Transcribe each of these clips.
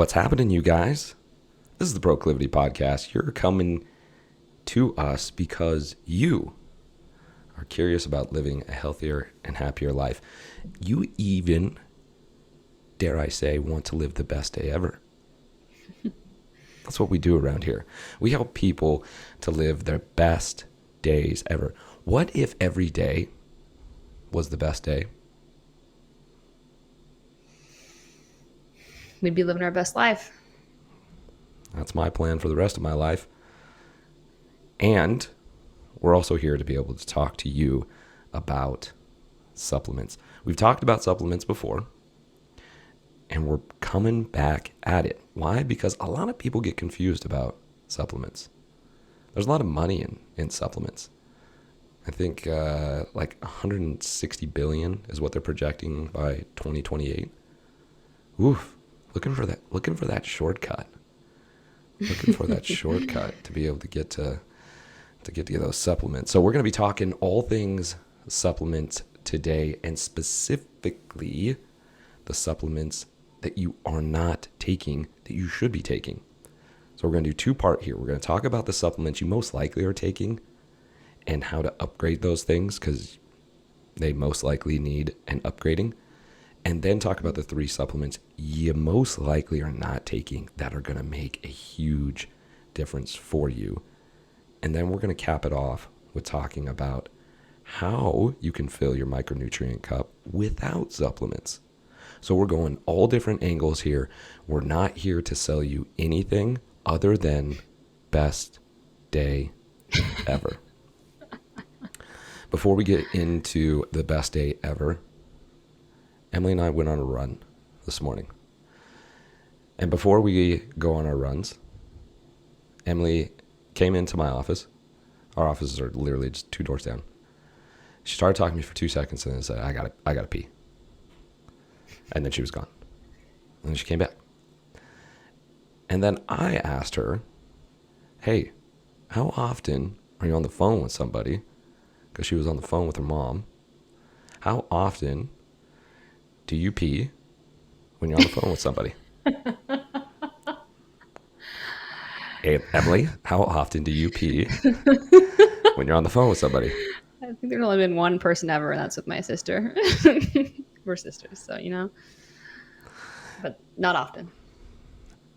What's happening, you guys? This is the Proclivity podcast. You're coming to us because you are curious about living a healthier and happier life. You even, dare I say, want to live the best day ever. That's what we do around here. We help people to live their best days ever. What if every day was the best day? We'd be living our best life. That's my plan for the rest of my life. And we're also here to be able to talk to you about supplements. We've talked about supplements before, and we're coming back at it. Why? Because a lot of people get confused about supplements. There's a lot of money in supplements. I think like 160 billion is what they're projecting by 2028. Oof. Looking for that shortcut. Looking for that shortcut to be able to get to those supplements. So we're going to be talking all things supplements today, and specifically the supplements that you are not taking that you should be taking. So we're going to do two-part here. We're going to talk about the supplements you most likely are taking and how to upgrade those things because they most likely need an upgrading. And then talk about the 3 supplements you most likely are not taking that are going to make a huge difference for you. And then we're going to cap it off with talking about how you can fill your micronutrient cup without supplements. So we're going all different angles here. We're not here to sell you anything other than best day ever. Before we get into the best day ever, Emily and I went on a run this morning. And before we go on our runs, Emily came into my office. Our offices are literally just 2 doors down. She started talking to me for 2 seconds and then said, I gotta pee. And then she was gone. And then she came back. And then I asked her, hey, how often are you on the phone with somebody? Because she was on the phone with her mom. How often do you pee when you're on the phone with somebody? Hey, Emily, how often do you pee when you're on the phone with somebody? I think there's only been one person ever, and that's with my sister. We're sisters, so but not often.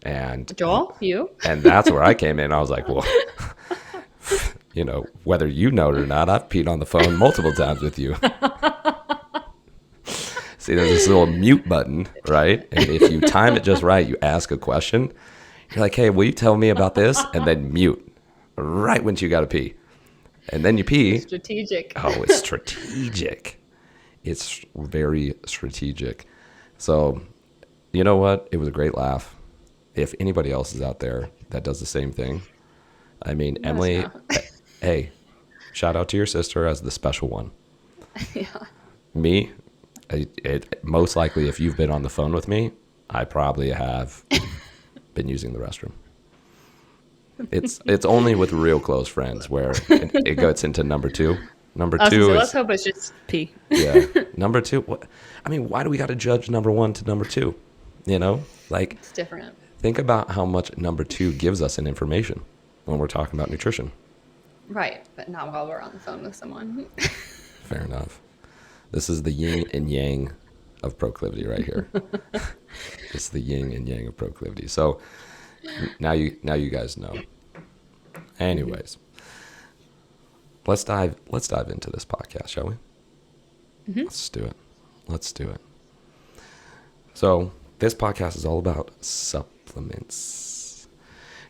And Joel, you? And that's where I came in. I was like, well, whether you know it or not, I've peed on the phone multiple times with you. See, there's this little mute button, right? And if you time it just right, you ask a question. You're like, hey, will you tell me about this? And then mute right when you got to pee. And then you pee. Strategic. Oh, it's strategic. It's very strategic. So, you know what? It was a great laugh. If anybody else is out there that does the same thing, I mean, No, Emily, hey, shout out to your sister as the special one. Yeah. Me, most likely, if you've been on the phone with me, I probably have been using the restroom. It's only with real close friends where it gets into number 2. Number 2 is, let's hope it's just pee. yeah. Number 2. Why do we got to judge number 1 to number 2? It's different. Think about how much number 2 gives us in information when we're talking about nutrition. Right, but not while we're on the phone with someone. Fair enough. This is the yin and yang of Proclivity right here. This is the yin and yang of Proclivity. So now you guys know. Anyways, let's dive into this podcast, shall we? Mm-hmm. Let's do it. So this podcast is all about supplements.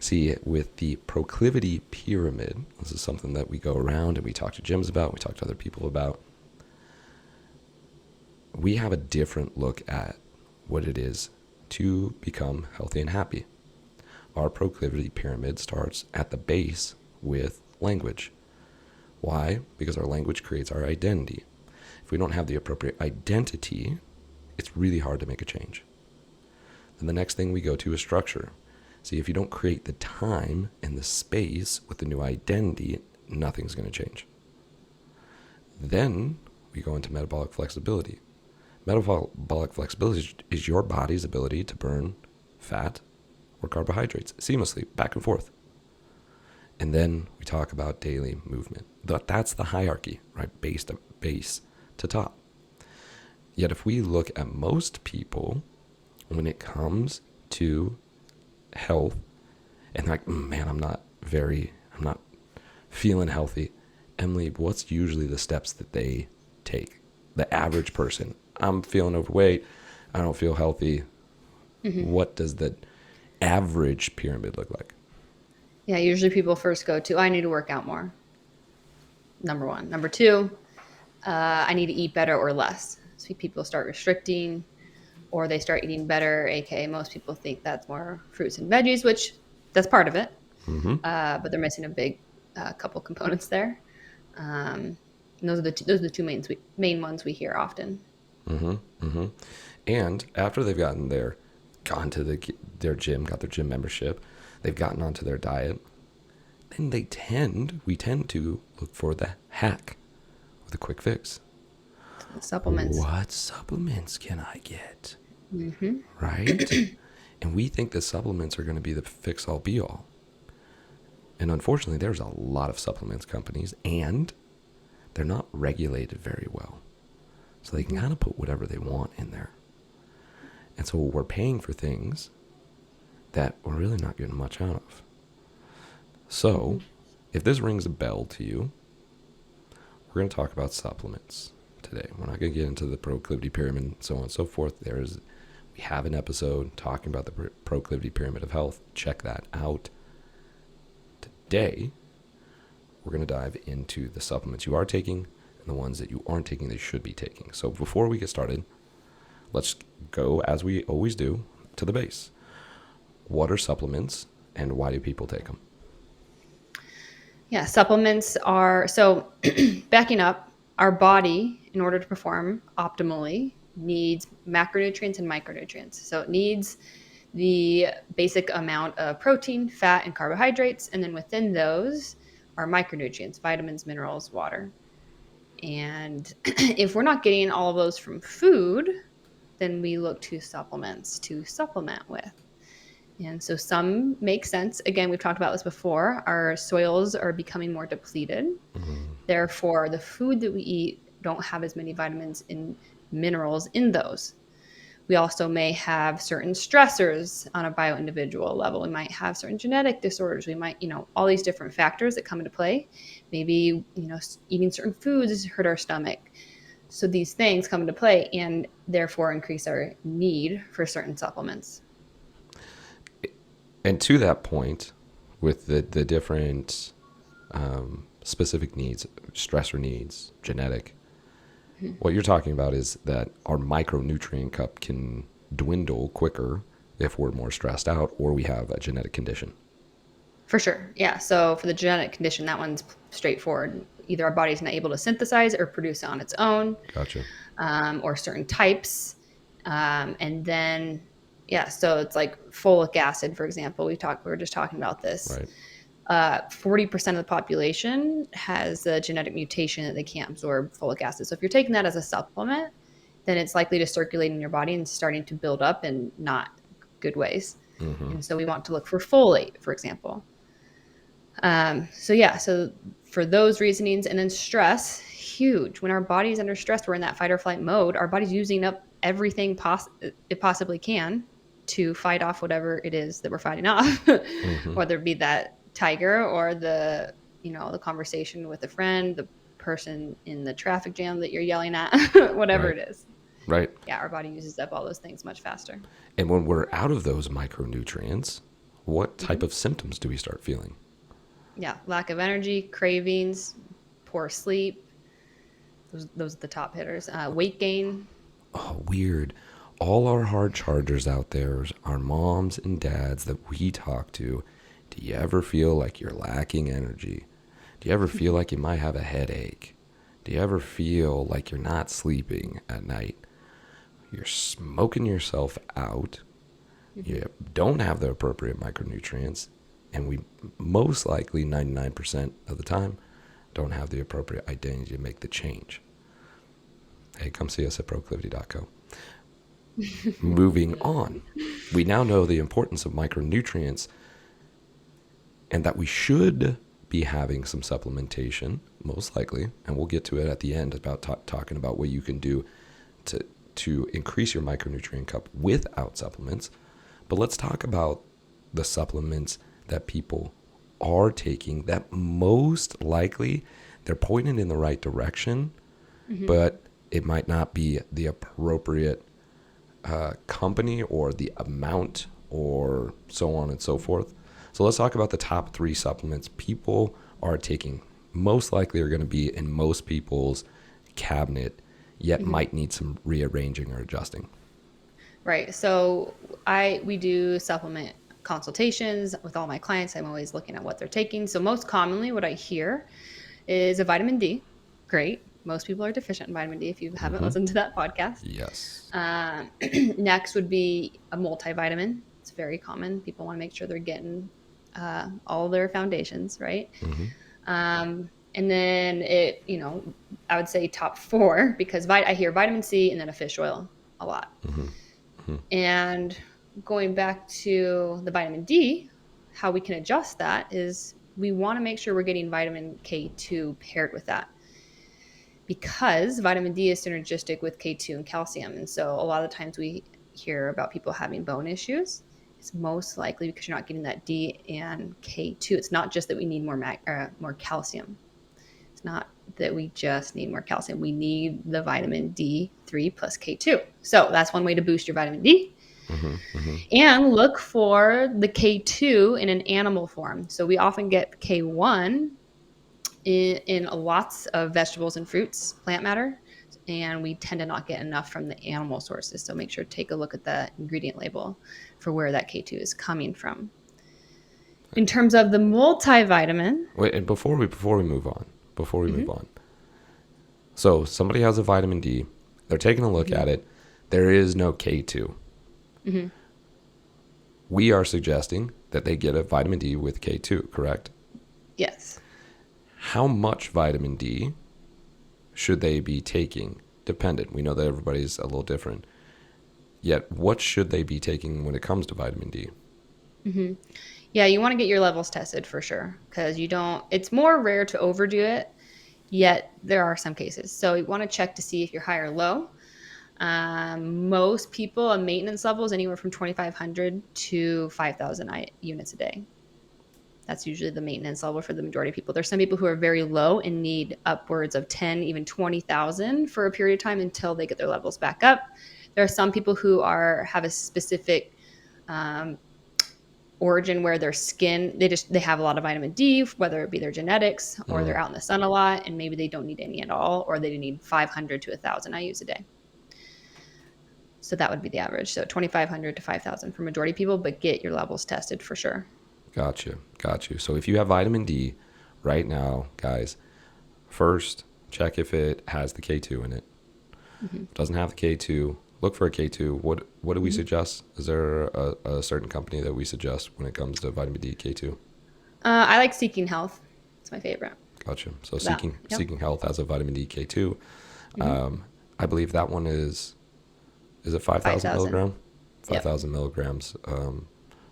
See, with the Proclivity pyramid, this is something that we go around and we talk to gyms about, we talk to other people about. We have a different look at what it is to become healthy and happy. Our Proclivity pyramid starts at the base with language. Why? Because our language creates our identity. If we don't have the appropriate identity, it's really hard to make a change. Then the next thing we go to is structure. See, if you don't create the time and the space with the new identity, nothing's going to change. Then we go into metabolic flexibility. Metabolic flexibility is your body's ability to burn fat or carbohydrates seamlessly, back and forth. And then we talk about daily movement. That's the hierarchy, right? Base to top. Yet if we look at most people, when it comes to health, and like, man, I'm not feeling healthy. Emily, what's usually the steps that they take? The average person. I'm feeling overweight. I don't feel healthy. What does the average pyramid look like? Yeah, usually people first go to, I need to work out more. Number one. Number two, I need to eat better or less. So people start restricting, or they start eating better, aka most people think that's more fruits and veggies, which that's part of it. But they're missing a big couple components there. And those are the two main ones we hear often. And after they've gone to their gym, got their gym membership, they've gotten onto their diet, then we tend to look for the hack or the quick fix. Supplements. What supplements can I get? Right? And we think the supplements are going to be the fix-all, be-all. And unfortunately, there's a lot of supplements companies, and they're not regulated very well. So they can kind of put whatever they want in there. And so we're paying for things that we're really not getting much out of. So if this rings a bell to you, we're going to talk about supplements today. We're not going to get into the Proclivity pyramid and so on and so forth. We have an episode talking about the Proclivity pyramid of health. Check that out. Today, we're going to dive into the supplements you are taking and the ones that you aren't taking that you should be taking. So before we get started, let's go, as we always do, to the base. What are supplements and why do people take them? Yeah, supplements are, so backing up, our body, in order to perform optimally, needs macronutrients and micronutrients. So it needs the basic amount of protein, fat, and carbohydrates. And then within those are micronutrients, vitamins, minerals, water. And if we're not getting all of those from food, then we look to supplements to supplement with. And so some make sense. Again, we've talked about this before. Our soils are becoming more depleted. Therefore, the food that we eat don't have as many vitamins and minerals in those. We also may have certain stressors on a bio-individual level. We might have certain genetic disorders. We might, all these different factors that come into play. Maybe, eating certain foods hurt our stomach. So these things come into play and therefore increase our need for certain supplements. And to that point, with the different specific needs, stressor needs, genetic, what you're talking about is that our micronutrient cup can dwindle quicker if we're more stressed out or we have a genetic condition. For sure. Yeah. So for the genetic condition, that one's straightforward. Either our body's not able to synthesize or produce it on its own. Gotcha. Or certain types. And then, so it's like folic acid, for example. We were just talking about this. Right. 40% of the population has a genetic mutation that they can't absorb folic acid. So if you're taking that as a supplement, then it's likely to circulate in your body and starting to build up in not good ways. And so we want to look for folate, for example. So for those reasonings, and then stress, huge. When our body's under stress, we're in that fight or flight mode. Our body's using up everything it possibly can to fight off whatever it is that we're fighting off, whether it be that tiger or the conversation with a friend, the person in the traffic jam that you're yelling at, whatever it is. Right. Yeah, our body uses up all those things much faster. And when we're out of those micronutrients, what type of symptoms do we start feeling? Yeah, lack of energy, cravings, poor sleep. Those are the top hitters. Weight gain. Oh, weird. All our hard chargers out there, our moms and dads that we talk to, do you ever feel like you're lacking energy? Do you ever feel like you might have a headache? Do you ever feel like you're not sleeping at night? You're smoking yourself out. You don't have the appropriate micronutrients. And we most likely, 99% of the time, don't have the appropriate identity to make the change. Hey, come see us at proclivity.co. Moving on. We now know the importance of micronutrients and that we should be having some supplementation, most likely, and we'll get to it at the end about talking about what you can do to increase your micronutrient cup without supplements. But let's talk about the supplements that people are taking that most likely they're pointed in the right direction, but it might not be the appropriate company or the amount or so on and so forth. So let's talk about the top 3 supplements people are taking. Most likely are going to be in most people's cabinet, yet might need some rearranging or adjusting. Right. So we do supplement consultations with all my clients. I'm always looking at what they're taking. So most commonly what I hear is a vitamin D. Great. Most people are deficient in vitamin D if you haven't listened to that podcast. Yes. Next would be a multivitamin. It's very common. People want to make sure they're getting all their foundations, right? And then I would say top 4 because I hear vitamin C and then a fish oil a lot. And going back to the vitamin D, how we can adjust that is we want to make sure we're getting vitamin K2 paired with that, because vitamin D is synergistic with K2 and calcium. And so a lot of the times we hear about people having bone issues. It's most likely because you're not getting that D and K2. It's not just that we need more calcium. It's not that we just need more calcium. We need the vitamin D3 plus K2. So that's one way to boost your vitamin D. And look for the K2 in an animal form. So we often get K1 in lots of vegetables and fruits, plant matter, and we tend to not get enough from the animal sources. So make sure to take a look at the ingredient label for where that K2 is coming from. In terms of the multivitamin. Wait, and before we move on. So somebody has a vitamin D, they're taking a look at it. There is no K2. We are suggesting that they get a vitamin D with K2, correct? Yes. How much vitamin D should they be taking? Dependent. We know that everybody's a little different. Yet, what should they be taking when it comes to vitamin D? Yeah, you want to get your levels tested for sure, because it's more rare to overdo it, yet there are some cases. So you want to check to see if you're high or low. Most people, a maintenance level is anywhere from 2,500 to 5,000 units a day. That's usually the maintenance level for the majority of people. There's some people who are very low and need upwards of 10, even 20,000 for a period of time until they get their levels back up. There are some people who have a specific origin where their skin, they have a lot of vitamin D, whether it be their genetics or they're out in the sun a lot and maybe they don't need any at all, or they need 500 to 1,000 IUs a day. So that would be the average. So 2,500 to 5,000 for majority of people, but get your levels tested for sure. Got you. So if you have vitamin D right now, guys, first check if it has the K2 in it. If it doesn't have the K2, look for a K2. What do we suggest? Is there a certain company that we suggest when it comes to vitamin D K2? I like Seeking Health. It's my favorite. Gotcha. So Seeking Health has a vitamin D K2. I believe that one is it 5,000 milligram? 5,000 milligrams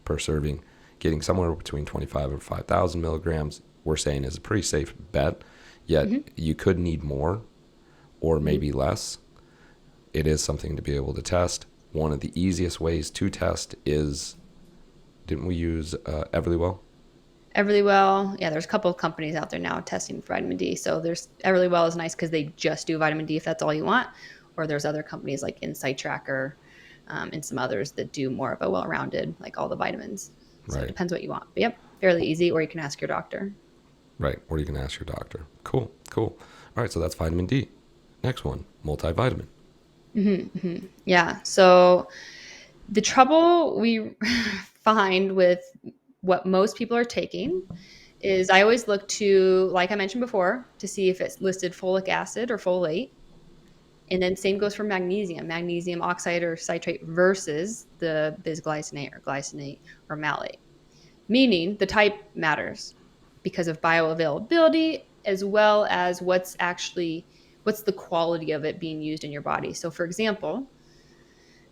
per serving. Getting somewhere between 25 and 5,000 milligrams, we're saying is a pretty safe bet. Yet you could need more or maybe less. It is something to be able to test. One of the easiest ways to test is, didn't we use Everlywell? Everlywell, yeah, there's a couple of companies out there now testing for vitamin D. So Everlywell is nice because they just do vitamin D if that's all you want. Or there's other companies like Insight Tracker and some others that do more of a well-rounded, like all the vitamins. So It depends what you want. But yep, fairly easy, or you can ask your doctor. Right, or you can ask your doctor. Cool. All right, so that's vitamin D. Next one, multivitamin. Yeah, so the trouble we find with what most people are taking is I always look to, like I mentioned before, to see if it's listed folic acid or folate. And then same goes for magnesium oxide or citrate versus the bisglycinate or glycinate or malate. Meaning the type matters because of bioavailability as well as what's the quality of it being used in your body. So for example,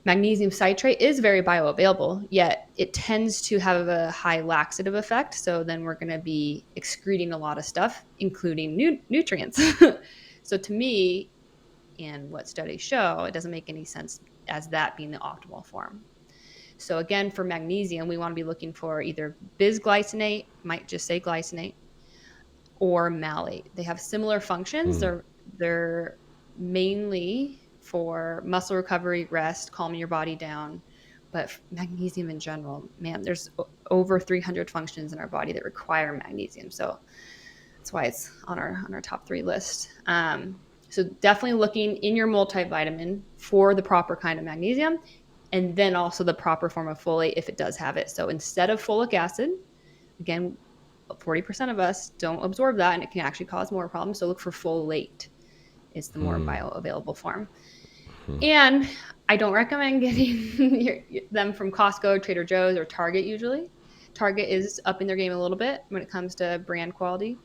Magnesium citrate is very bioavailable, yet it tends to have a high laxative effect. So then we're going to be excreting a lot of stuff, including nutrients. So to me, and what studies show, it doesn't make any sense as that being the optimal form. So again, for magnesium, we want to be looking for either bisglycinate, might just say glycinate, or malate. They have similar functions. Hmm. They're mainly for muscle recovery, rest, calming your body down. But magnesium in general, man, there's over 300 functions in our body that require magnesium. So that's why it's on our top 3 list. So definitely looking in your multivitamin for the proper kind of magnesium, and then also the proper form of folate if it does have it. So instead of folic acid, again, 40% of us don't absorb that, and it can actually cause more problems. So look for folate. It's the more bioavailable form. And I don't recommend getting them from Costco, Trader Joe's, or Target usually. Target is upping their game a little bit when it comes to brand quality.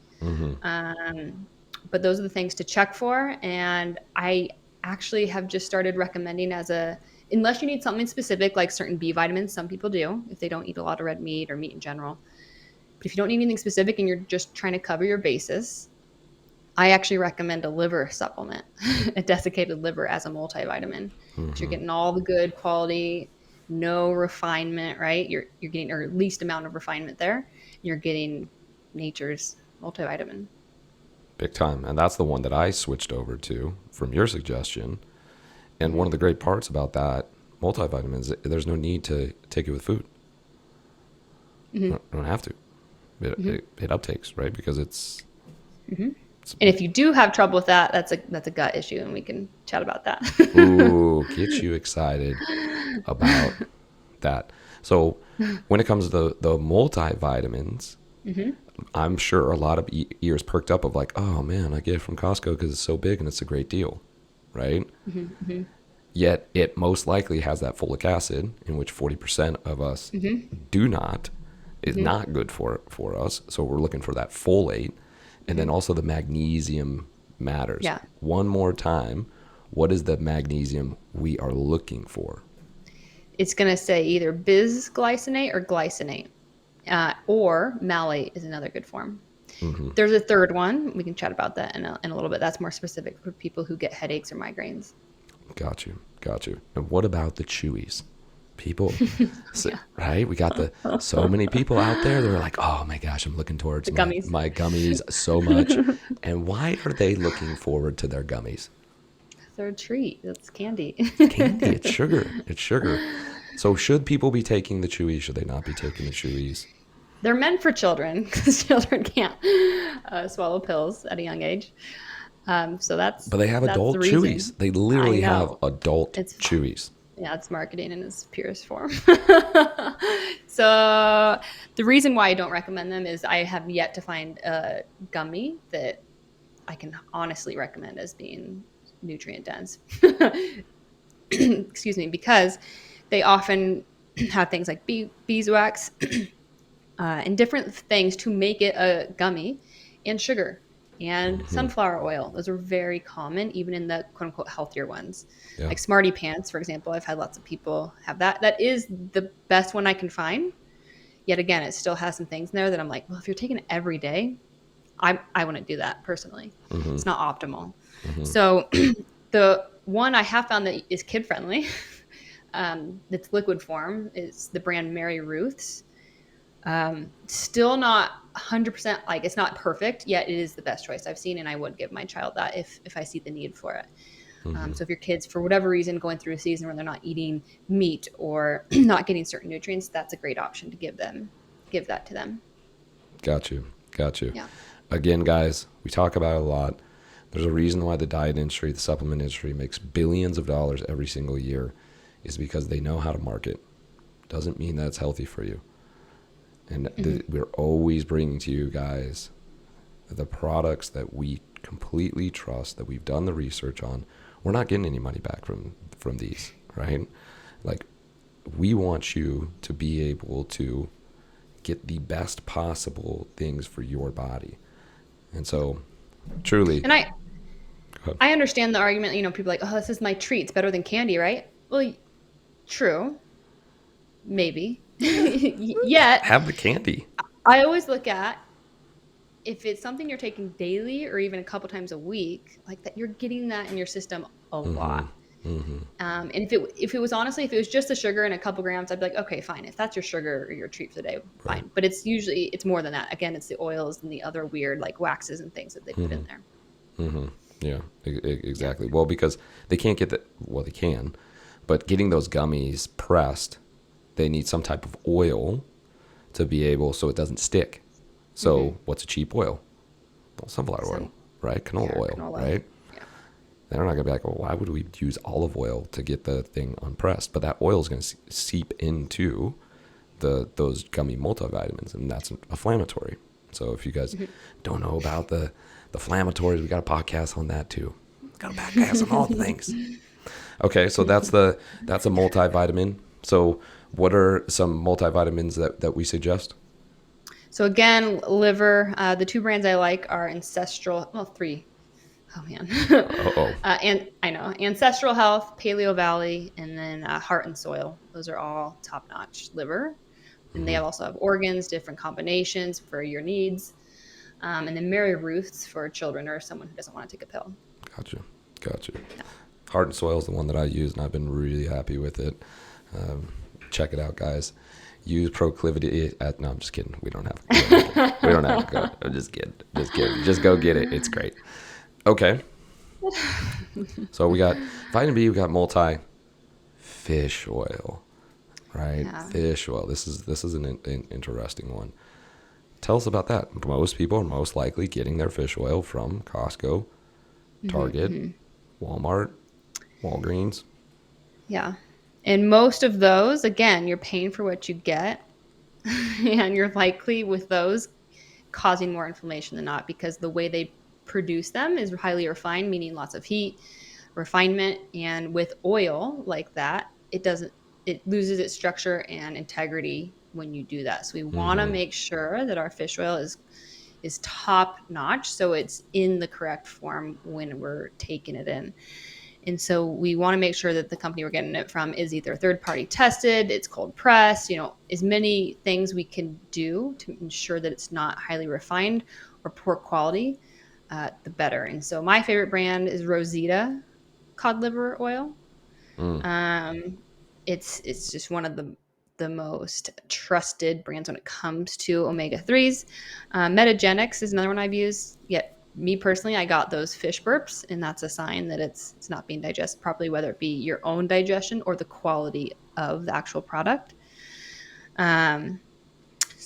But those are the things to check for. And I actually have just started recommending unless you need something specific, like certain B vitamins, some people do, if they don't eat a lot of red meat or meat in general. But if you don't need anything specific and you're just trying to cover your bases, I actually recommend a liver supplement, a desiccated liver as a multivitamin. So you're getting all the good quality, no refinement, right? You're getting or least amount of refinement there. You're getting nature's multivitamin. Big time. And that's the one that I switched over to from your suggestion. And one of the great parts about that multivitamins, there's no need to take it with food. You don't have to. It uptakes, right? Because it's And if you do have trouble with that, that's a gut issue, and we can chat about that. ooh, get you excited about that. So when it comes to the multivitamins, I'm sure a lot of ears perked up of like, oh man, I get it from Costco because it's so big and it's a great deal, right? Yet it most likely has that folic acid, in which 40% of us do not, is not good for us. So we're looking for that folate. And then also the magnesium matters. Yeah. One more time, what is the magnesium we are looking for? It's going to say either bisglycinate or glycinate, or malate is another good form. There's a third one. We can chat about that in a little bit. That's more specific for people who get headaches or migraines. Got you. And what about the chewies? People, right? We got so many people out there that are like, oh my gosh, I'm looking towards my gummies so much. And why are they looking forward to their gummies? They're a treat. That's candy. Candy, it's sugar. So should people be taking the chewies? Should they not be taking the chewies? They're meant for children because children can't swallow pills at a young age. So that's. But they have adult chewies. They literally have adult chewies. Yeah, it's marketing in its purest form. So the reason why I don't recommend them is I have yet to find a gummy that I can honestly recommend as being nutrient dense. Excuse me, because they often have things like beeswax and different things to make it a gummy, and sugar and sunflower oil. Those are very common, even in the quote unquote healthier ones. Yeah. Like Smarty Pants, for example. I've had lots of people have that. That is the best one I can find. Yet again, it still has some things in there that I'm like, well, if you're taking it every day, I wouldn't do that personally. It's not optimal. So the one I have found that is kid friendly, that's liquid form, is the brand Mary Ruth's. Still not 100%, like it's not perfect, yet it is the best choice I've seen, and I would give my child that if I see the need for it. So if your kids, for whatever reason, going through a season where they're not eating meat or not getting certain nutrients, that's a great option to give that to them. Got you. Yeah. Again, guys, we talk about it a lot. There's a reason why the diet industry, the supplement industry makes billions of dollars every single year, is because they know how to market. Doesn't mean that it's healthy for you. And we're always bringing to you guys the products that we completely trust, that we've done the research on. We're not getting any money back from these, right? Like, we want you to be able to get the best possible things for your body. And so, truly. And I understand the argument, people are like, oh, this is my treat. It's better than candy, right? Well, True. Maybe. Yet, Have the candy. I always look at if it's something you're taking daily or even a couple times a week, like that, you're getting that in your system a Mm-hmm. lot. Mm-hmm. And if it was honestly, if it was just the sugar and a couple grams, I'd be like, okay, fine. If that's your sugar or your treat for the day, Right. fine. But it's more than that. Again, it's the oils and the other weird like waxes and things that they put in there. Mm-hmm. Yeah, Yeah. exactly. Well, because they can't get that. Well, they can, but getting those gummies pressed, they need some type of oil to be able so it doesn't stick. So what's a cheap oil? Well, sunflower oil, Some, right? Canola yeah, oil, canola. right? Yeah. They're not gonna be like, well, why would we use olive oil to get the thing unpressed? But that oil is gonna seep into those gummy multivitamins, and that's inflammatory. So if you guys don't know about the inflammatories, we got a podcast on that too. Got a podcast on all the things. Okay, so that's a multivitamin. So what are some multivitamins that we suggest? So again, liver. The two brands I like are Ancestral. Well, three. Oh man. Oh, And I know Ancestral Health, Paleo Valley, and then Heart and Soil. Those are all top notch liver. And they also have organs, different combinations for your needs. And then Mary Ruth's for children or someone who doesn't want to take a pill. gotcha. Yeah. Heart and Soil is the one that I use, and I've been really happy with it. Check it out, guys. Use Proclivity. No, I'm just kidding. We don't have. We don't have to go. I'm just kidding. Just kidding. Just go get it. It's great. Okay. So we got vitamin B. We got multi fish oil, right? Yeah. Fish oil. This is an interesting one. Tell us about that. Most people are most likely getting their fish oil from Costco, Target, Walmart, Walgreens. Yeah. And most of those, again, you're paying for what you get. And you're likely with those causing more inflammation than not because the way they produce them is highly refined, meaning lots of heat, refinement. And with oil like that, it loses its structure and integrity when you do that. So we want to make sure that our fish oil is top notch. So it's in the correct form when we're taking it in. And so we want to make sure that the company we're getting it from is either third party tested, it's cold pressed, as many things we can do to ensure that it's not highly refined or poor quality, the better. And so my favorite brand is Rosita cod liver oil. It's just one of the most trusted brands when it comes to omega-3s. Metagenics is another one I've used. Yet me personally, I got those fish burps, and that's a sign that it's not being digested properly, whether it be your own digestion or the quality of the actual product. So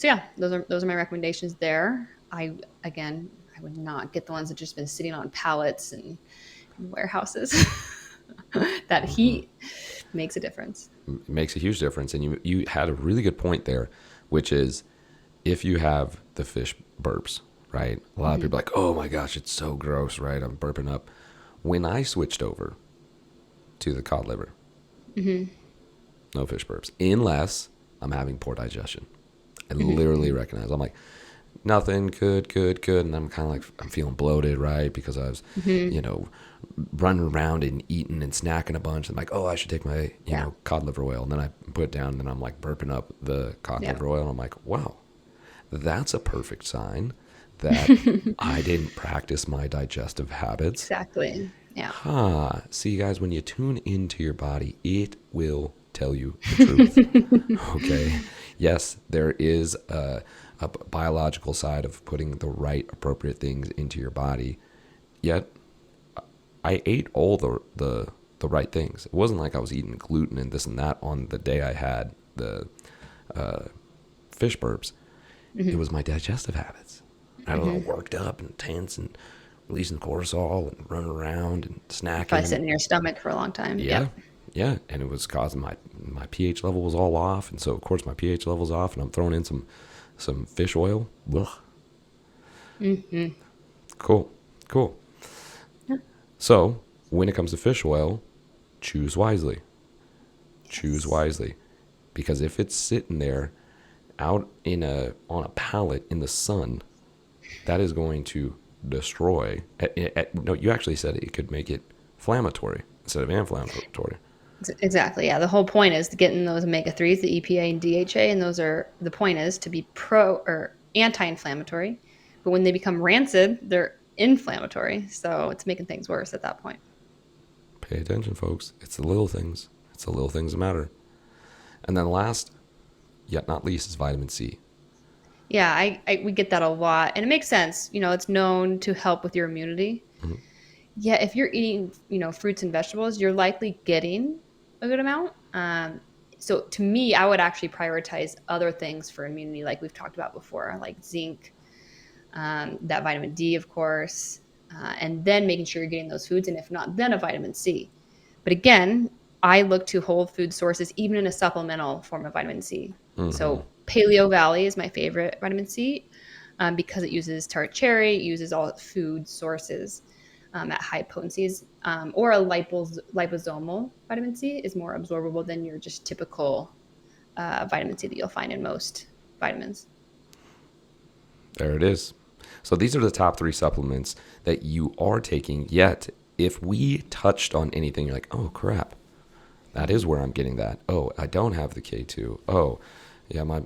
yeah, those are my recommendations there. I would not get the ones that just been sitting on pallets and warehouses. That heat makes a difference. It makes a huge difference. And you had a really good point there, which is if you have the fish burps, right? A lot of people are like, oh my gosh, it's so gross, right? I'm burping up. When I switched over to the cod liver, no fish burps, unless I'm having poor digestion. I literally recognize. I'm like, nothing, good. And I'm kind of like, I'm feeling bloated, right? Because I was, running around and eating and snacking a bunch. I'm like, oh, I should take my, cod liver oil. And then I put it down and then I'm like burping up the cod liver oil. And I'm like, wow, that's a perfect sign that I didn't practice my digestive habits. Exactly. Yeah. See, guys, when you tune into your body, it will tell you the truth. Okay. Yes, there is a biological side of putting the right, appropriate things into your body. Yet, I ate all the right things. It wasn't like I was eating gluten and this and that on the day I had the fish burps. It was my digestive habits. I was all worked up and tense and releasing cortisol and running around and snacking. Probably sitting in your stomach for a long time. Yeah. And it was causing my pH level was all off. And so, of course, my pH level's off and I'm throwing in some fish oil. Ugh. Cool. Yeah. So, when it comes to fish oil, choose wisely. Choose wisely. Because if it's sitting there out on a pallet in the sun, that is going to destroy. No, you actually said it could make it inflammatory instead of inflammatory. Exactly. Yeah. The whole point is to get in those omega-3s, the EPA and DHA, and the point is to be pro or anti-inflammatory. But when they become rancid, they're inflammatory. So it's making things worse at that point. Pay attention, folks. It's the little things. It's the little things that matter. And then last, yet not least, is vitamin C. Yeah, we get that a lot, and it makes sense. It's known to help with your immunity. Mhm. Yeah, if you're eating, fruits and vegetables, you're likely getting a good amount. So to me, I would actually prioritize other things for immunity, like we've talked about before, like zinc, that vitamin D, of course, and then making sure you're getting those foods, and if not, then a vitamin C. But again, I look to whole food sources, even in a supplemental form of vitamin C. Mm-hmm. So Paleo Valley is my favorite vitamin C because it uses tart cherry, it uses all food sources at high potencies, or a liposomal vitamin C is more absorbable than your just typical vitamin C that you'll find in most vitamins. There it is. So these are the top 3 supplements that you are taking. Yet, if we touched on anything, you're like, oh crap, that is where I'm getting that. Oh, I don't have the K2. Oh, yeah, my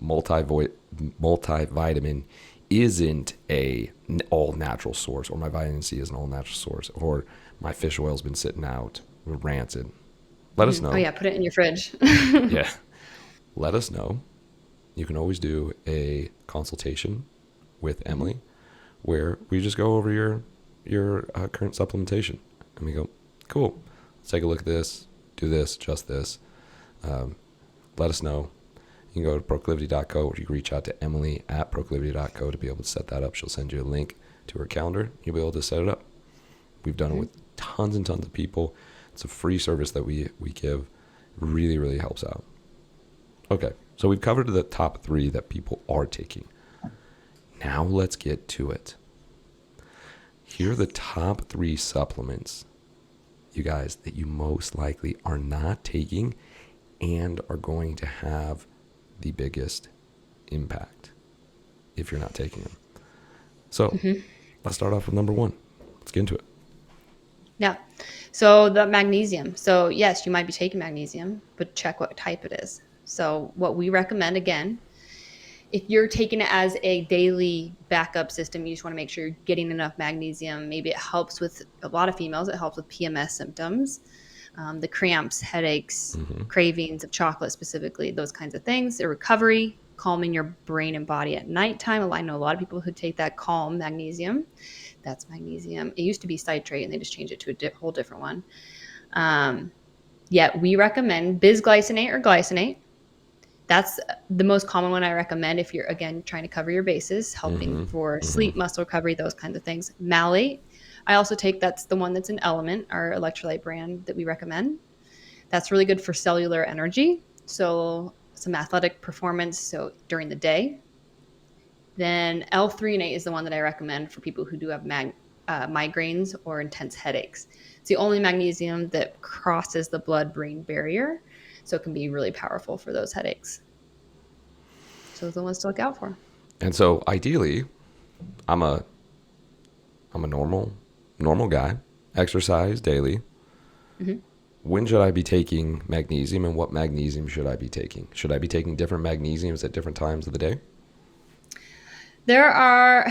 multivitamin isn't a all natural source, or my vitamin C is an all natural source, or my fish oil's been sitting out rancid. Let us Oh know. yeah, put it in your fridge. Yeah, let us know. You can always do a consultation with Mhm. Emily where we just go over your current supplementation and we go, cool, let's take a look at this, do this, just this. Let us know. You can go to proclivity.co, or you can reach out to Emily at proclivity.co to be able to set that up. She'll send you a link to her calendar. You'll be able to set it up. We've done it with tons and tons of people. It's a free service that we give. It really, really helps out. Okay, so we've covered the top 3 that people are taking. Now let's get to it. Here are the top 3 supplements, you guys, that you most likely are not taking and are going to have the biggest impact if you're not taking them. So let's start off with number 1. Let's get into it. Yeah. So the magnesium. So yes, you might be taking magnesium, but check what type it is. So what we recommend again, if you're taking it as a daily backup system, you just want to make sure you're getting enough magnesium. Maybe it helps with a lot of females. It helps with PMS symptoms, the cramps, headaches, cravings of chocolate specifically, those kinds of things. The recovery, calming your brain and body at nighttime. I know a lot of people who take that calm magnesium. That's magnesium. It used to be citrate, and they just changed it to a whole different one. Yet we recommend bisglycinate or glycinate. That's the most common one I recommend if you're, again, trying to cover your bases, helping for sleep, muscle recovery, those kinds of things. Malate, I also take, that's the one that's an Element, our electrolyte brand that we recommend. That's really good for cellular energy. So some athletic performance. So during the day. Then L-threonate is the one that I recommend for people who do have migraines or intense headaches. It's the only magnesium that crosses the blood-brain barrier, so it can be really powerful for those headaches. So those are the ones to look out for. And so ideally, I'm a normal guy, exercise daily. Mm-hmm. When should I be taking magnesium, and what magnesium should I be taking? Should I be taking different magnesiums at different times of the day? There are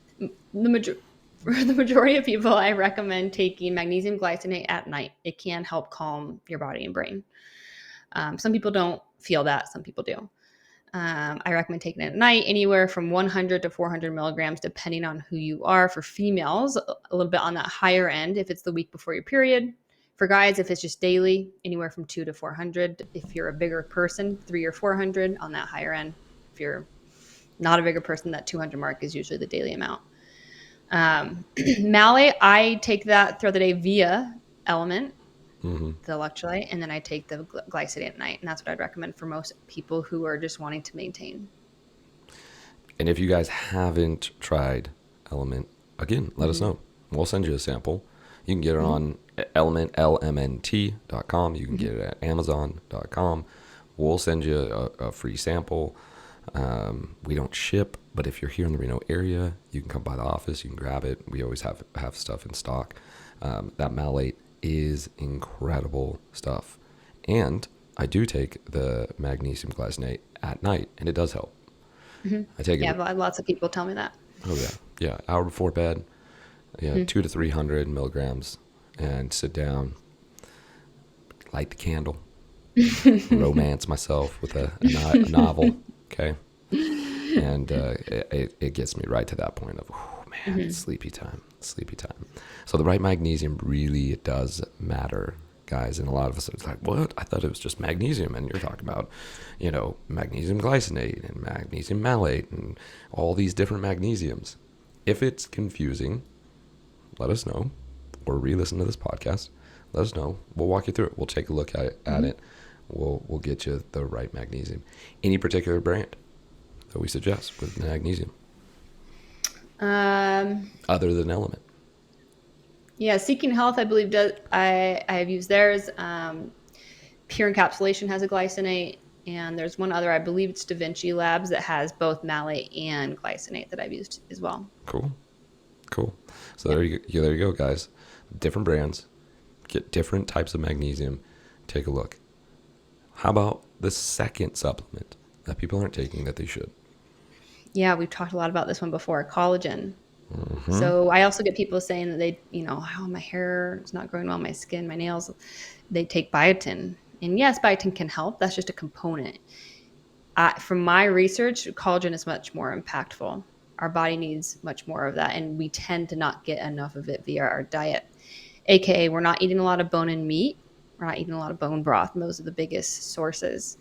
for the majority of people, I recommend taking magnesium glycinate at night. It can help calm your body and brain. Some people don't feel that. Some people do. I recommend taking it at night, anywhere from 100 to 400 milligrams, depending on who you are. For females, a little bit on that higher end if it's the week before your period. For guys, if it's just daily, anywhere from 2 to 400. If you're a bigger person, 3 or 400 on that higher end. If you're not a bigger person, that 200 mark is usually the daily amount. Malate, I take that throughout the day via Element, the electrolyte, and then I take the glycinate at night. And that's what I'd recommend for most people who are just wanting to maintain. And if you guys haven't tried Element, again, let us know. We'll send you a sample. You can get it on Element, lmnt.com. You can get it at amazon.com. We'll send you a free sample. We don't ship, but if you're here in the Reno area, you can come by the office. You can grab it. We always have stuff in stock. That malate is incredible stuff. And I do take the magnesium glycinate at night, and it does help. I take Yeah, it. but lots of people tell me that. Oh yeah, hour before bed. Yeah, 200 to 300 milligrams, and sit down, light the candle, romance myself with a novel. Okay, and it gets me right to that point of, oh man, sleepy time. So the right magnesium really does matter, guys. And a lot of us are like, what? I thought it was just magnesium. And you're talking about, magnesium glycinate and magnesium malate and all these different magnesiums. If it's confusing, let us know, or re-listen to this podcast. Let us know. We'll walk you through it. We'll take a look at it. We'll get you the right magnesium. Any particular brand that we suggest with magnesium? Other than Element. Yeah, Seeking Health, I believe, does. I have used theirs. Pure Encapsulation has a glycinate, and there's one other, I believe it's Da Vinci Labs, that has both malate and glycinate that I've used as well. Cool. So there you go, guys. Different brands, get different types of magnesium. Take a look. How about the second supplement that people aren't taking that they should? Yeah, we've talked a lot about this one before, collagen. So I also get people saying that they, oh, my hair is not growing well, my skin, my nails, they take biotin. And yes, biotin can help. That's just a component. From my research, collagen is much more impactful. Our body needs much more of that, and we tend to not get enough of it via our diet. AKA, we're not eating a lot of bone and meat. We're not eating a lot of bone broth, and those are the biggest sources.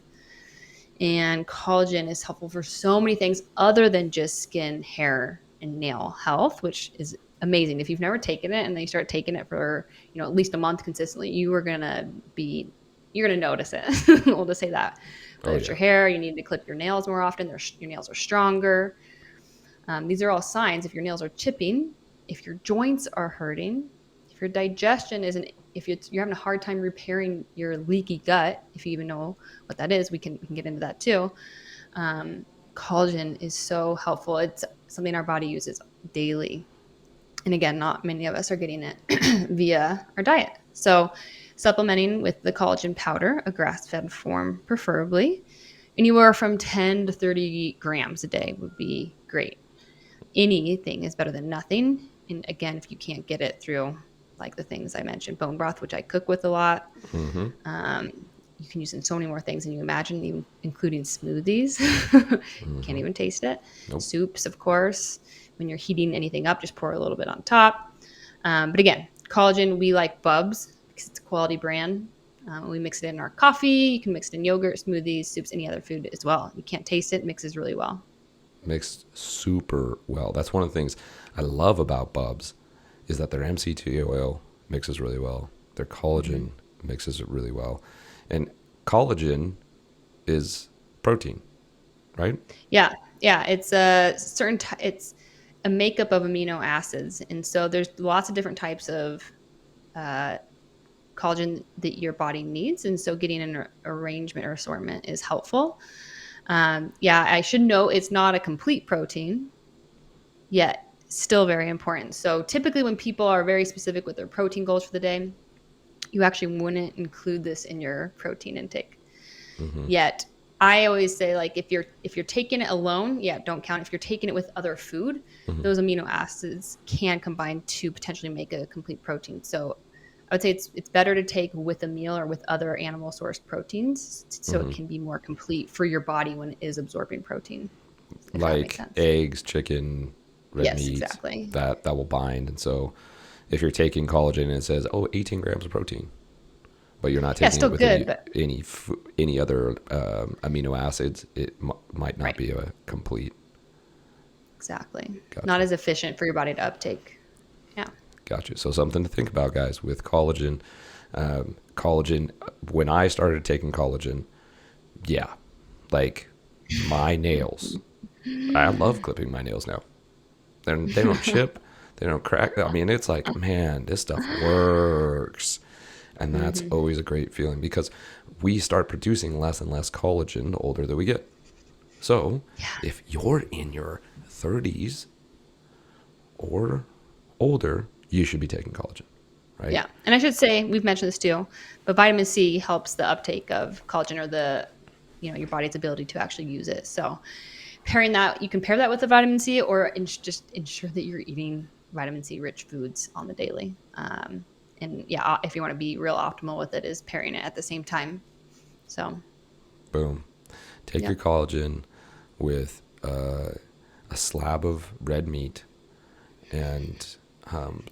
And collagen is helpful for so many things other than just skin, hair, and nail health, which is amazing. If you've never taken it and then you start taking it for, at least a month consistently, you're going to notice it. We'll just say that. Whether it's your hair, you need to clip your nails more often. Your nails are stronger. These are all signs. If your nails are chipping, if your joints are hurting, if your digestion isn't, if you're having a hard time repairing your leaky gut, if you even know what that is, we can get into that too. Collagen is so helpful. It's something our body uses daily. And again, not many of us are getting it via our diet. So supplementing with the collagen powder, a grass-fed form preferably, anywhere from 10 to 30 grams a day would be great. Anything is better than nothing. And again, if you can't get it through like the things I mentioned, bone broth, which I cook with a lot, you can use in so many more things than you imagine, even including smoothies. You can't even taste it. Nope. Soups, of course. When you're heating anything up, just pour a little bit on top. But again, collagen, we like Bubs because it's a quality brand. We mix it in our coffee. You can mix it in yogurt, smoothies, soups, any other food as well. You can't taste it. It mixes really well. Mixed super well. That's one of the things I love about Bubs is that their MCT oil mixes really well. Their collagen mixes it really well. And collagen is protein, right? Yeah. It's a certain it's a makeup of amino acids, and so there's lots of different types of collagen that your body needs, and so getting an arrangement or assortment is helpful. I should know it's not a complete protein, yet still very important. So typically, when people are very specific with their protein goals for the day, you actually wouldn't include this in your protein intake. Yet I always say, like, if you're taking it alone, don't count. If you're taking it with other food, those amino acids can combine to potentially make a complete protein. So I would say it's better to take with a meal or with other animal sourced proteins, so it can be more complete for your body when it is absorbing protein. Like eggs, chicken, red meat, exactly. that will bind. And so if you're taking collagen and it says, 18 grams of protein, but you're not taking it with any other amino acids, it might not be a complete. Exactly. Gotcha. Not as efficient for your body to uptake. Yeah. Gotcha. So something to think about, guys, with collagen. Collagen, when I started taking collagen, like my nails, I love clipping my nails now. They don't chip, they don't crack. I mean, it's like, man, this stuff works. And that's always a great feeling because we start producing less and less collagen the older that we get. So if you're in your 30s or older, you should be taking collagen. right? Yeah. And I should say, we've mentioned this too, but vitamin C helps the uptake of collagen, or your body's ability to actually use it. So pairing that, you can pair that with the vitamin C, or just ensure that you're eating vitamin C rich foods on the daily. And yeah, if you want to be real optimal with it, is pairing it at the same time. So, Boom. Take your yep. collagen with a slab of red meat and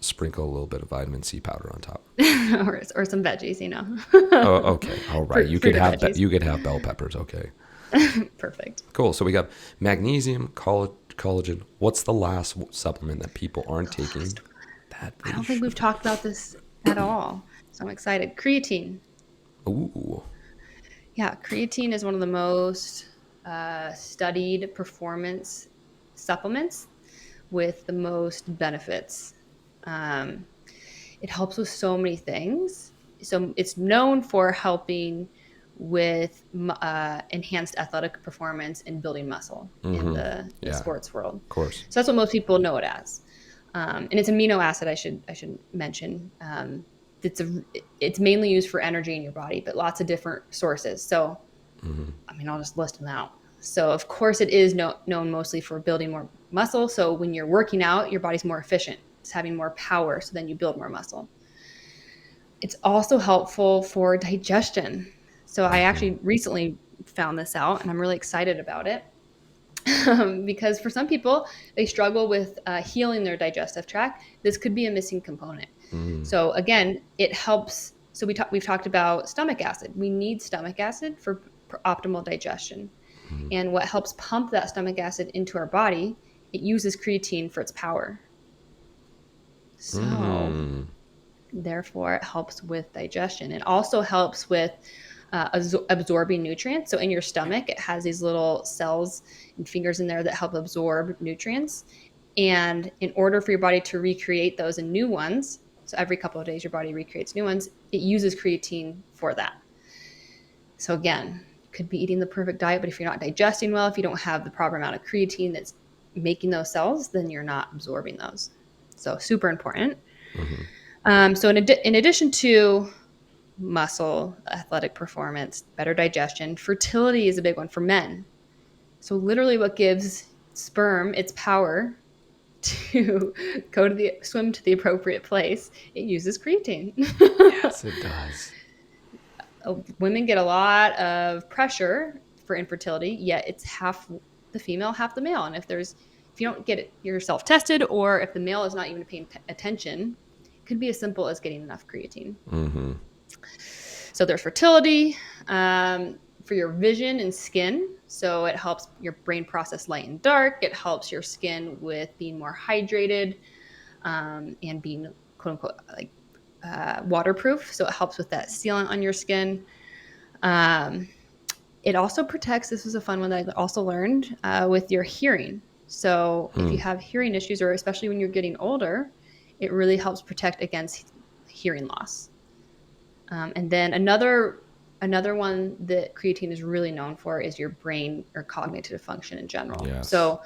sprinkle a little bit of vitamin C powder on top. or some veggies, Oh, okay. All right. You could fruit or have veggies. you could have bell peppers. Okay. Perfect. Cool. So we got magnesium, collagen. What's the last supplement that people aren't taking that I they don't think we've should? talked about this at all. So I'm excited. Creatine. Ooh. Yeah, creatine is one of the most studied performance supplements with the most benefits. Um, it helps with so many things. So it's known for helping with enhanced athletic performance and building muscle in the Yeah. sports world. Of course. So that's what most people know it as. And it's amino acid. I should mention. It's it's mainly used for energy in your body, but lots of different sources. So I mean, I'll just list them out. So, of course, it is known mostly for building more muscle. So, when you're working out, your body's more efficient. It's having more power. So, then you build more muscle. It's also helpful for digestion. So, I actually recently found this out and I'm really excited about it. Because for some people, they struggle with healing their digestive tract. This could be a missing component. So, again, it helps. So, we've talked about stomach acid. We need stomach acid for optimal digestion. And what helps pump that stomach acid into our body, it uses creatine for its power. So, therefore, it helps with digestion. It also helps with absorbing nutrients. So, in your stomach, it has these little cells and fingers in there that help absorb nutrients. And in order for your body to recreate those and new ones, so every couple of days your body recreates new ones, it uses creatine for that. So again, you could be eating the perfect diet, but if you're not digesting well, if you don't have the proper amount of creatine that's making those cells, then you're not absorbing those. So super important. So in addition to muscle, athletic performance, better digestion, fertility is a big one for men. So literally what gives sperm its power to swim to the appropriate place, it uses creatine. Yes, it does. Women get a lot of pressure for infertility, yet it's half the female, half the male. And if you don't get it yourself tested, or if the male is not even paying attention, it could be as simple as getting enough creatine. So there's fertility, for your vision and skin. So it helps your brain process light and dark. It helps your skin with being more hydrated, and being quote unquote like waterproof. So it helps with that sealant on your skin. It also protects, this was a fun one that I also learned, with your hearing. So if you have hearing issues, or especially when you're getting older, it really helps protect against hearing loss. And then another one that creatine is really known for is your brain or cognitive function in general. Yes. So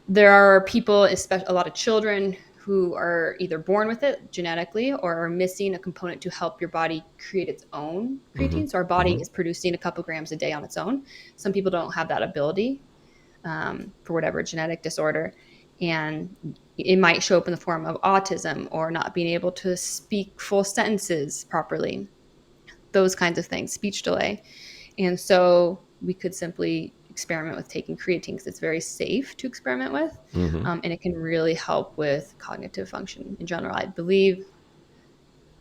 there are people, especially a lot of children, who are either born with it genetically or are missing a component to help your body create its own creatine. So our body is producing a couple grams a day on its own. Some people don't have that ability, for whatever genetic disorder. And it might show up in the form of autism or not being able to speak full sentences properly, those kinds of things, speech delay. And so we could simply experiment with taking creatine because it's very safe to experiment with. And it can really help with cognitive function in general. I believe,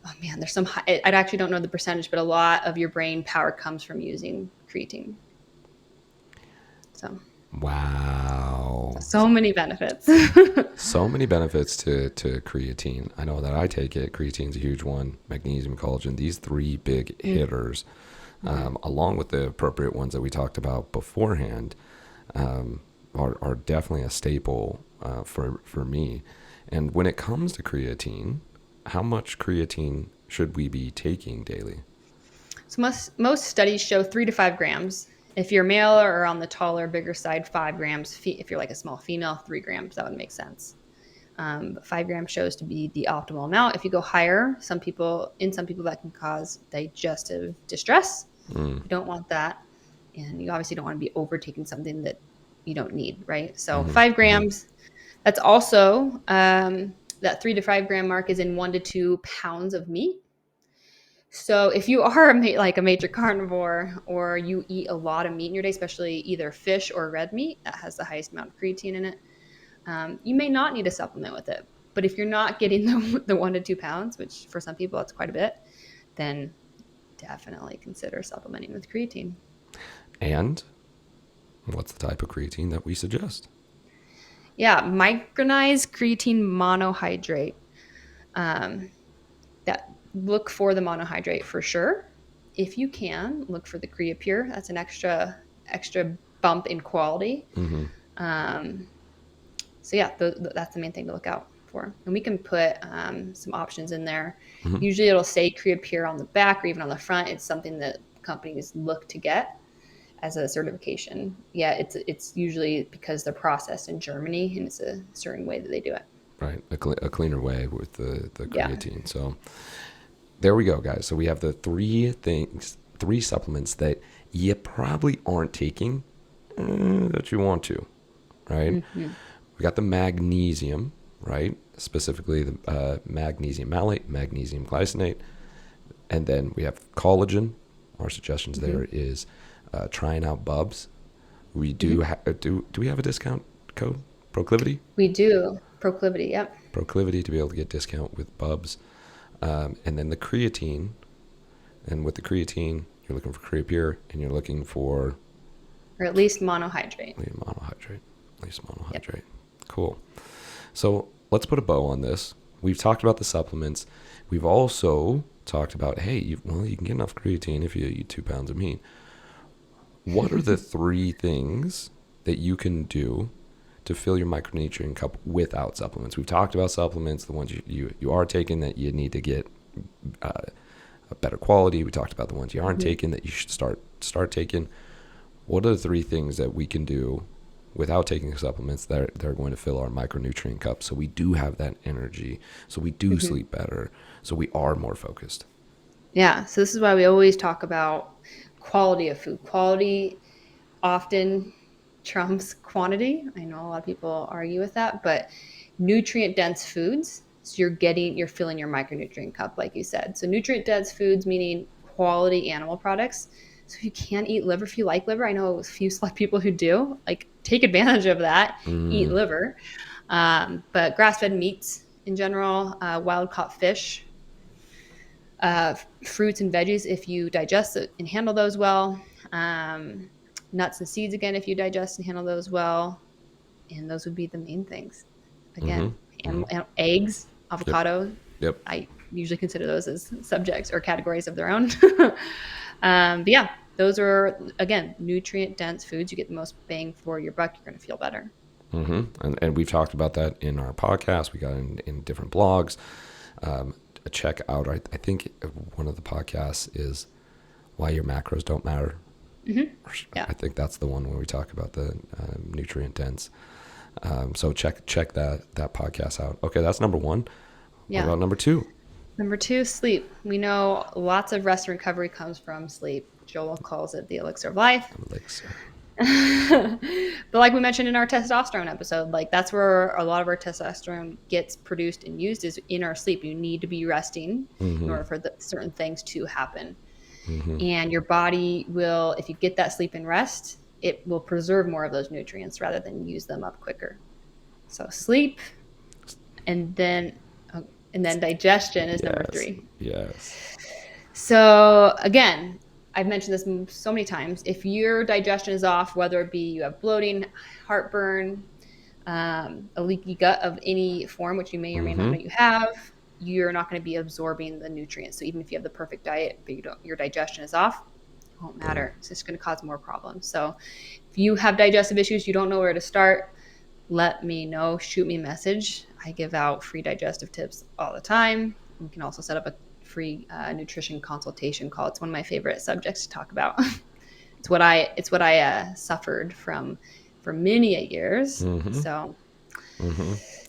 oh man, there's some, I actually don't know the percentage, but a lot of your brain power comes from using creatine. So, Wow. so many benefits. So many benefits to creatine. I know that I take it. Creatine's a huge one. Magnesium, collagen, these three big hitters, along with the appropriate ones that we talked about beforehand, are definitely a staple for me. And when it comes to creatine, how much creatine should we be taking daily? So most studies show 3 to 5 grams. If you're male or on the taller, bigger side, 5 grams. If you're like a small female, 3 grams. That would make sense. But 5 grams shows to be the optimal amount. If you go higher, some people that can cause digestive distress. You don't want that. And you obviously don't want to be overtaking something that you don't need, right? So 5 grams, that's also that 3 to 5 gram mark is in 1 to 2 pounds of meat. So if you are like a major carnivore, or you eat a lot of meat in your day, especially either fish or red meat that has the highest amount of creatine in it, you may not need a supplement with it. But if you're not getting the 1 to 2 pounds, which for some people that's quite a bit, then definitely consider supplementing with creatine. And what's the type of creatine that we suggest? Yeah, micronized creatine monohydrate. That look for the monohydrate for sure. If you can, look for the Creapure. That's an extra bump in quality. So yeah, that's the main thing to look out for. And we can put some options in there. Usually it'll say Creapure on the back or even on the front. It's something that companies look to get as a certification. Yeah, it's usually because they're processed in Germany, and it's a certain way that they do it. Right, a cleaner way with the creatine. Yeah. So there we go, guys. So we have the three supplements that you probably aren't taking that you want to, right? We got the magnesium, right? Specifically the magnesium malate, magnesium glycinate. And then we have collagen. Our suggestions there is trying out Bubs. We do do we have a discount code? Proclivity? We do. Proclivity, yep. Proclivity to be able to get discount with Bubs. And then the creatine. And with the creatine, you're looking for Creapure, and you're looking for... Or at least monohydrate. At least monohydrate. Yep. Cool. So let's put a bow on this. We've talked about the supplements. We've also talked about, hey, you can get enough creatine if you eat 2 pounds of meat. What are the 3 things that you can do to fill your micronutrient cup without supplements? We've talked about supplements, the ones you are taking that you need to get a better quality. We talked about the ones you aren't taking that you should start taking. What are the 3 things that we can do without taking supplements that are going to fill our micronutrient cup, so we do have that energy, so we do sleep better, so we are more focused? Yeah, so this is why we always talk about quality of food. Quality often trumps quantity. I know a lot of people argue with that, but nutrient dense foods, so you're filling your micronutrient cup, like you said. So nutrient dense foods, meaning quality animal products. So if you can eat liver, if you like liver, I know a few select people who do, like, take advantage of that, eat liver. But grass-fed meats in general, wild-caught fish, fruits and veggies, if you digest it and handle those well. Nuts and seeds, again, if you digest and handle those well. And those would be the main things. Again, and eggs, avocado. Yep. I usually consider those as subjects or categories of their own. But yeah, those are, again, nutrient dense foods. You get the most bang for your buck. You're going to feel better. And we've talked about that in our podcast. We got in different blogs. Check out, I think one of the podcasts is Why Your Macros Don't Matter. Yeah. I think that's the one where we talk about the nutrient dense. So check that podcast out. Okay, that's number 1. Yeah. What about number 2? Number 2, sleep. We know lots of rest and recovery comes from sleep. Joel calls it the elixir of life. Elixir. But like we mentioned in our testosterone episode, like, that's where a lot of our testosterone gets produced and used, is in our sleep. You need to be resting in order for certain things to happen. And your body will, if you get that sleep and rest, it will preserve more of those nutrients rather than use them up quicker. So sleep, and then digestion is number 3. Yes. So again, I've mentioned this so many times. If your digestion is off, whether it be you have bloating, heartburn, a leaky gut of any form, which you may or may not know you have, you're not going to be absorbing the nutrients. So even if you have the perfect diet, but your digestion is off, it won't matter. It's just going to cause more problems. So if you have digestive issues, you don't know where to start, let me know. Shoot me a message. I give out free digestive tips all the time. You can also set up a free nutrition consultation call. It's one of my favorite subjects to talk about. It's what I suffered from for many years. So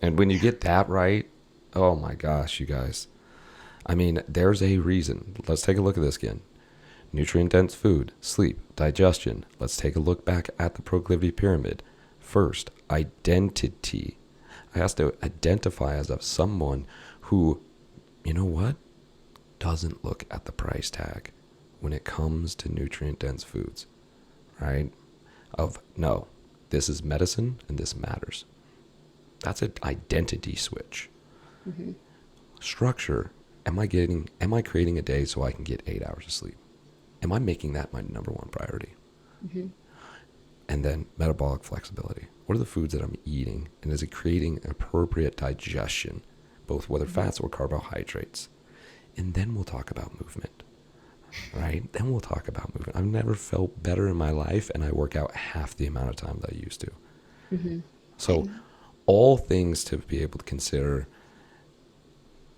And when you get that right, oh my gosh, you guys. I mean, there's a reason. Let's take a look at this again. Nutrient-dense food, sleep, digestion. Let's take a look back at the Proclivity pyramid. First, identity. I have to identify as someone who, you know what, doesn't look at the price tag when it comes to nutrient-dense foods, right? Of, no, this is medicine and this matters. That's an identity switch. Mm-hmm. Structure. Am I creating a day so I can get 8 hours of sleep? Am I making that my number one priority? Mm-hmm. And then metabolic flexibility. What are the foods that I'm eating? And is it creating appropriate digestion, both whether fats or carbohydrates? And then we'll talk about movement, right? Then we'll talk about movement. I've never felt better in my life, and I work out half the amount of time that I used to. Mm-hmm. So all things to be able to consider.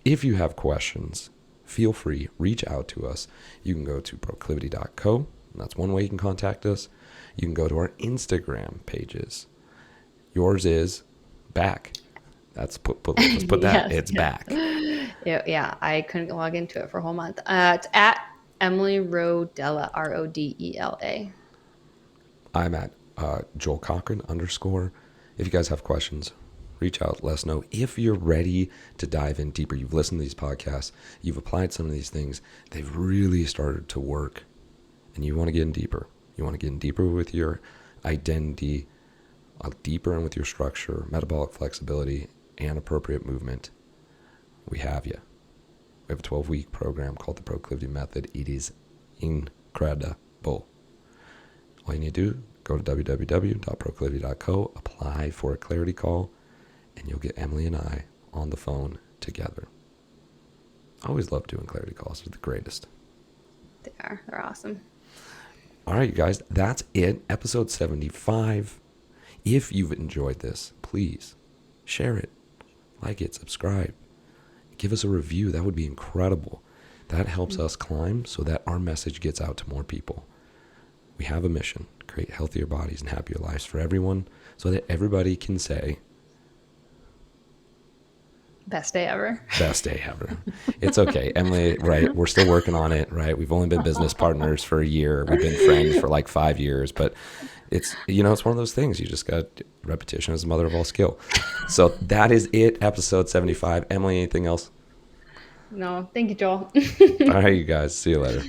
If you have questions, feel free, reach out to us. You can go to proclivity.co. That's one way you can contact us. You can go to our Instagram pages. Yours is back. Let's put that. Yes, It's back. Yeah, I couldn't log into it for a whole month. It's at Emily Rodella, Rodela. I'm at Joel Cochran _. If you guys have questions, reach out, let us know. If you're ready to dive in deeper, you've listened to these podcasts, you've applied some of these things, they've really started to work, and you want to get in deeper. You want to get in deeper with your identity, deeper in with your structure, metabolic flexibility, and appropriate movement. We have you. We have a 12-week program called the Proclivity Method. It is incredible. All you need to do, go to www.proclivity.co, apply for a clarity call, and you'll get Emily and I on the phone together. I always love doing clarity calls. They're the greatest. They're awesome. All right, you guys, that's it. Episode 75. If you've enjoyed this, please share it, like it, subscribe, give us a review. That would be incredible. That helps us climb so that our message gets out to more people. We have a mission, create healthier bodies and happier lives for everyone so that everybody can say, Best day ever. Best day ever. It's okay. Emily, right, we're still working on it, right? We've only been business partners for a year. We've been friends for like 5 years, but it's one of those things. You just got repetition is the mother of all skill. So that is it, episode 75. Emily, anything else? No, thank you, Joel. All right, you guys. See you later.